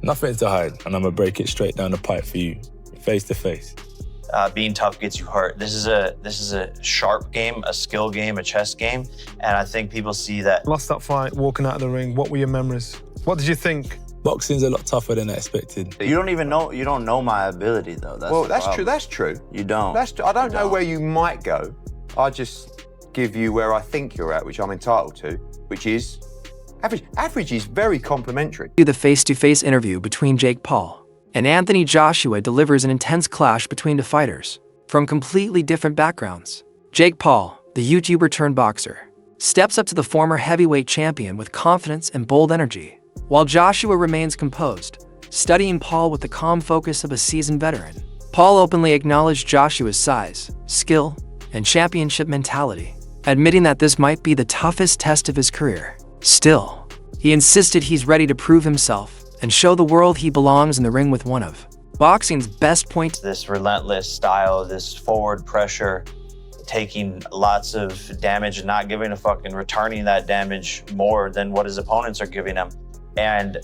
Nothing to hide, and I'm gonna break it straight down the pipe for you, face to face. Being tough gets you hurt. This is a sharp game, a skill game, a chess game, and I think people see that. Lost that fight, walking out of the ring. What were your memories? What did you think? Boxing's a lot tougher than I expected. You don't know my ability though. That's true. That's true. You don't. I don't know where you might go. I just give you where I think you're at, which I'm entitled to, which is average. Average is very complimentary. The face-to-face interview between Jake Paul and Anthony Joshua delivers an intense clash between the fighters from completely different backgrounds. Jake Paul, the YouTuber turned boxer, steps up to the former heavyweight champion with confidence and bold energy, while Joshua remains composed, studying Paul with the calm focus of a seasoned veteran. Paul openly acknowledged Joshua's size, skill, and championship mentality, admitting that this might be the toughest test of his career. Still, he insisted he's ready to prove himself and show the world he belongs in the ring with one of boxing's best points. This relentless style, this forward pressure, taking lots of damage and not giving a fuck and returning that damage more than what his opponents are giving him. And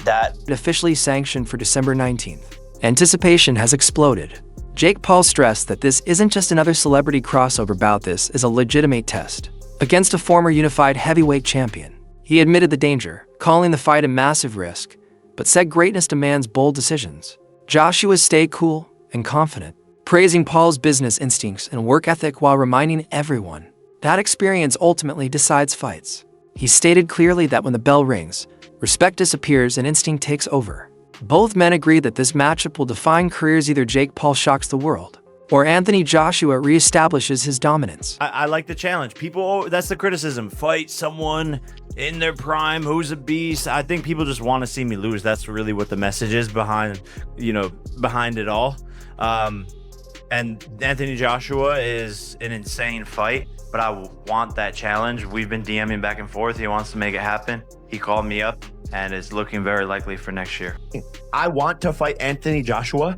that officially sanctioned for December 19th. Anticipation has exploded. Jake Paul stressed that this isn't just another celebrity crossover bout, this is a legitimate test against a former unified heavyweight champion. He admitted the danger, calling the fight a massive risk, but said greatness demands bold decisions. Joshua stayed cool and confident, praising Paul's business instincts and work ethic while reminding everyone that experience ultimately decides fights. He stated clearly that when the bell rings, respect disappears and instinct takes over. Both men agreed that this matchup will define careers. Either Jake Paul shocks the world, or Anthony Joshua reestablishes his dominance. I like the challenge. People, that's the criticism. Fight someone in their prime who's a beast. I think people just want to see me lose. That's really what the message is behind it all. And Anthony Joshua is an insane fight, but I want that challenge. We've been DMing back and forth. He wants to make it happen. He called me up and is looking very likely for next year. I want to fight Anthony Joshua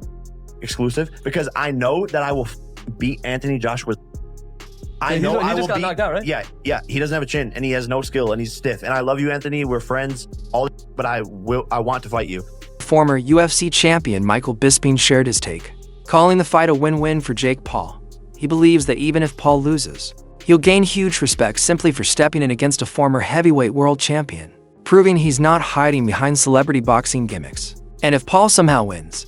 exclusive because I know that I will beat Anthony Joshua. I know I will beat. Knocked out, right? Yeah. He doesn't have a chin and he has no skill and he's stiff. And I love you, Anthony. We're friends. But I want to fight you. Former UFC champion Michael Bisping shared his take, calling the fight a win-win for Jake Paul. He believes that even if Paul loses, he'll gain huge respect simply for stepping in against a former heavyweight world champion, proving he's not hiding behind celebrity boxing gimmicks. And if Paul somehow wins,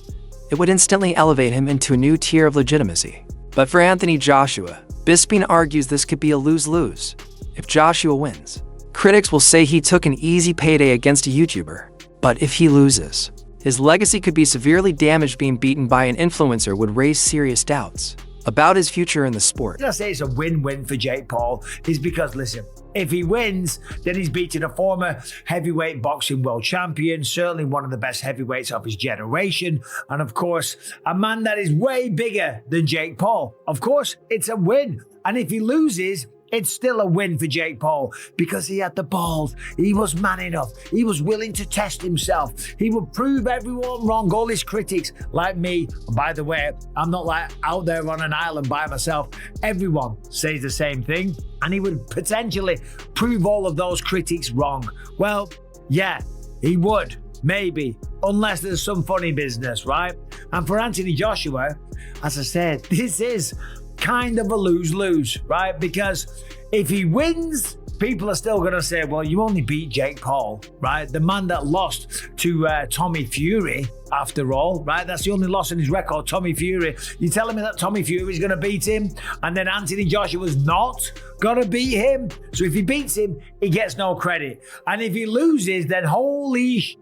it would instantly elevate him into a new tier of legitimacy. But for Anthony Joshua, Bisping argues this could be a lose-lose. If Joshua wins, critics will say he took an easy payday against a YouTuber. But if he loses, his legacy could be severely damaged. Being beaten by an influencer would raise serious doubts about his future in the sport. The reason I say it's a win-win for Jake Paul is because, listen, if he wins, then he's beating a former heavyweight boxing world champion, certainly one of the best heavyweights of his generation, and of course, a man that is way bigger than Jake Paul. Of course, it's a win. And if he loses, it's still a win for Jake Paul because he had the balls. He was man enough. He was willing to test himself. He would prove everyone wrong, all his critics, like me. By the way, I'm not like out there on an island by myself. Everyone says the same thing. And he would potentially prove all of those critics wrong. Well, yeah, he would, maybe, unless there's some funny business, right? And for Anthony Joshua, as I said, this is kind of a lose-lose, right? Because if he wins, people are still going to say, well, you only beat Jake Paul, right? The man that lost to Tommy Fury, after all, right? That's the only loss in his record, Tommy Fury. You're telling me that Tommy Fury is going to beat him and then Anthony Joshua's not going to beat him? So if he beats him, he gets no credit. And if he loses, then holy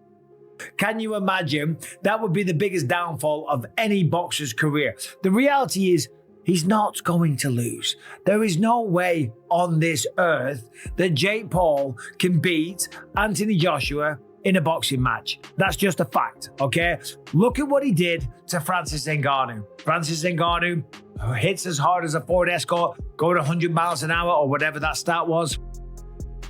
can you imagine? That would be the biggest downfall of any boxer's career. The reality is, he's not going to lose. There is no way on this earth that Jake Paul can beat Anthony Joshua in a boxing match. That's just a fact, okay? Look at what he did to Francis Ngannou. Francis Ngannou hits as hard as a Ford Escort, going 100 miles an hour or whatever that stat was.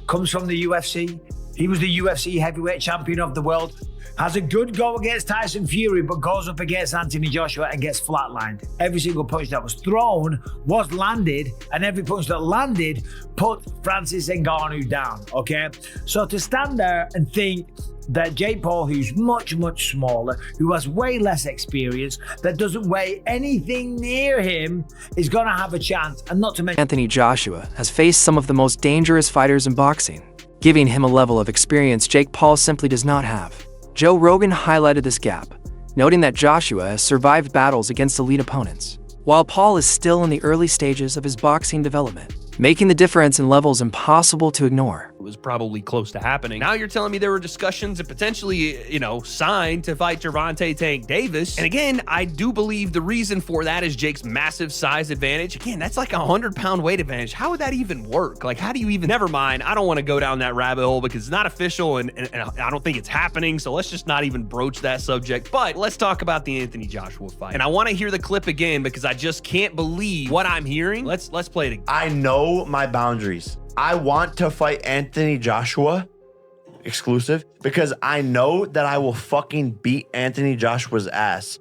Comes from the UFC. He was the UFC heavyweight champion of the world. Has a good go against Tyson Fury, but goes up against Anthony Joshua and gets flatlined. Every single punch that was thrown was landed, and every punch that landed put Francis Ngannou down, okay? So to stand there and think that Jake Paul, who's much, much smaller, who has way less experience, that doesn't weigh anything near him, is going to have a chance. And not to mention, Anthony Joshua has faced some of the most dangerous fighters in boxing, giving him a level of experience Jake Paul simply does not have. Joe Rogan highlighted this gap, noting that Joshua has survived battles against elite opponents, while Paul is still in the early stages of his boxing development, making the difference in levels impossible to ignore. It was probably close to happening. Now you're telling me there were discussions and potentially, signed to fight Gervonta Tank Davis. And again, I do believe the reason for that is Jake's massive size advantage. Again, that's like a 100-pound weight advantage. How would that even work? Like, how do you even... Never mind. I don't want to go down that rabbit hole because it's not official and I don't think it's happening. So let's just not even broach that subject. But let's talk about the Anthony Joshua fight. And I want to hear the clip again because I just can't believe what I'm hearing. Let's play it again. I know my boundaries. I want to fight Anthony Joshua exclusive because I know that I will fucking beat Anthony Joshua's ass.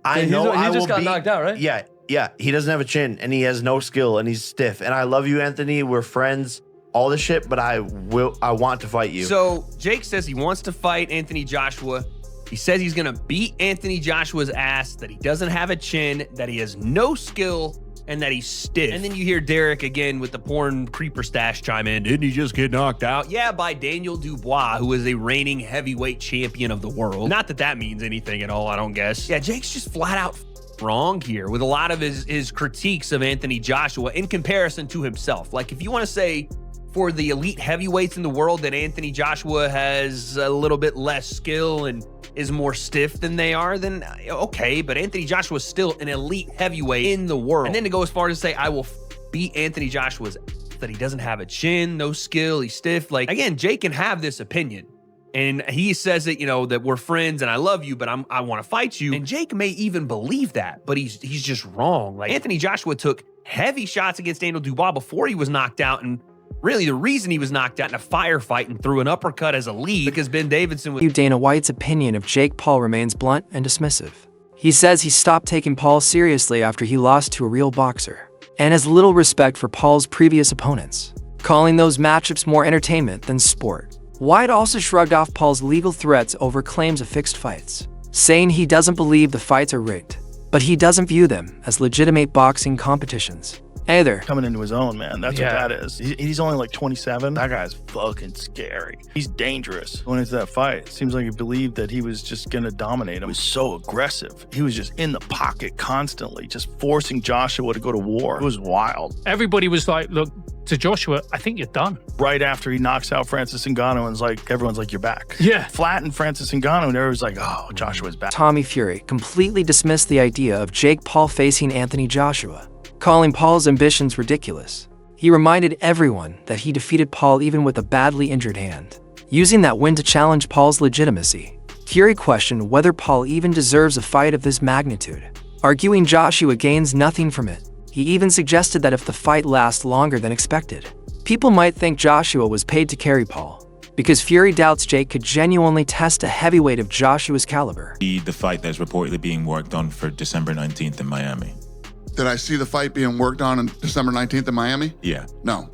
I know I will just got knocked out, right? Yeah. He doesn't have a chin and he has no skill and he's stiff. And I love you, Anthony. We're friends, all this shit, but I want to fight you. So Jake says he wants to fight Anthony Joshua. He says he's gonna beat Anthony Joshua's ass, that he doesn't have a chin, that he has no skill, and that he's stiff. And then you hear Derek again with the porn creeper stash chime in. Didn't he just get knocked out? Yeah, by Daniel Dubois, who is a reigning heavyweight champion of the world. Not that that means anything at all, I don't guess. Yeah, Jake's just flat out wrong here with a lot of his critiques of Anthony Joshua in comparison to himself. Like, if you want to say for the elite heavyweights in the world that Anthony Joshua has a little bit less skill and is more stiff than they are, then okay, but Anthony Joshua is still an elite heavyweight in the world. And then to go as far as to say, I will beat Anthony Joshua's, that he doesn't have a chin, no skill, he's stiff. Like, again, Jake can have this opinion. And he says that, that we're friends and I love you, but I want to fight you. And Jake may even believe that, but he's just wrong. Like, Anthony Joshua took heavy shots against Daniel Dubois before he was knocked out, and really, the reason he was knocked out in a firefight and threw an uppercut as a lead because Ben Davidson was... Dana White's opinion of Jake Paul remains blunt and dismissive. He says he stopped taking Paul seriously after he lost to a real boxer, and has little respect for Paul's previous opponents, calling those matchups more entertainment than sport. White also shrugged off Paul's legal threats over claims of fixed fights, saying he doesn't believe the fights are rigged, but he doesn't view them as legitimate boxing competitions either. Coming into his own, man. That's what that is. He's only like 27. That guy's fucking scary. He's dangerous. Going into that fight, it seems like he believed that he was just going to dominate him. He was so aggressive. He was just in the pocket constantly, just forcing Joshua to go to war. It was wild. Everybody was like, look, to Joshua, I think you're done. Right after he knocks out Francis Ngannou, and everyone's like, you're back. Yeah. Flattened Francis Ngannou, and everyone's like, oh, Joshua's back. Tommy Fury completely dismissed the idea of Jake Paul facing Anthony Joshua, calling Paul's ambitions ridiculous. He reminded everyone that he defeated Paul even with a badly injured hand, using that win to challenge Paul's legitimacy. Fury questioned whether Paul even deserves a fight of this magnitude, arguing Joshua gains nothing from it. He even suggested that if the fight lasts longer than expected, people might think Joshua was paid to carry Paul, because Fury doubts Jake could genuinely test a heavyweight of Joshua's caliber. The fight that's reportedly being worked on for December 19th in Miami. Did I see the fight being worked on December 19th in Miami? Yeah. No.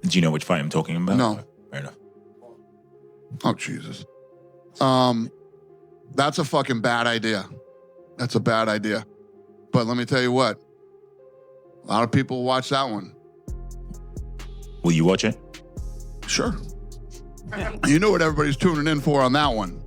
Do you know which fight I'm talking about? No. Fair enough. Oh, Jesus. That's a fucking bad idea. That's a bad idea. But let me tell you what. A lot of people watch that one. Will you watch it? Sure. You know what everybody's tuning in for on that one.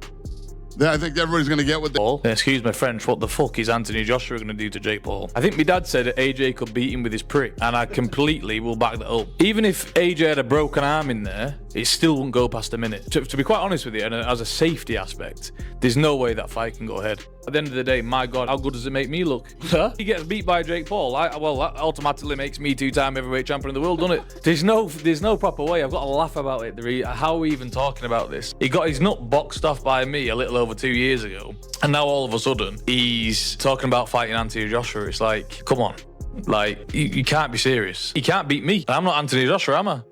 I think everybody's going to get what they... Excuse my French, what the fuck is Anthony Joshua going to do to Jake Paul? I think my dad said that AJ could beat him with his prick, and I completely will back that up. Even if AJ had a broken arm in there, it still wouldn't go past a minute. To be quite honest with you, and as a safety aspect, there's no way that fight can go ahead. At the end of the day, my God, how good does it make me look? Huh? He gets beat by Jake Paul. Well, that automatically makes me two-time heavyweight champion of the world, doesn't it? There's no proper way. I've got to laugh about it. How are we even talking about this? He got his nut boxed off by me a little over 2 years ago, and now all of a sudden, he's talking about fighting Anthony Joshua. It's like, come on. Like, you can't be serious. He can't beat me. I'm not Anthony Joshua, am I?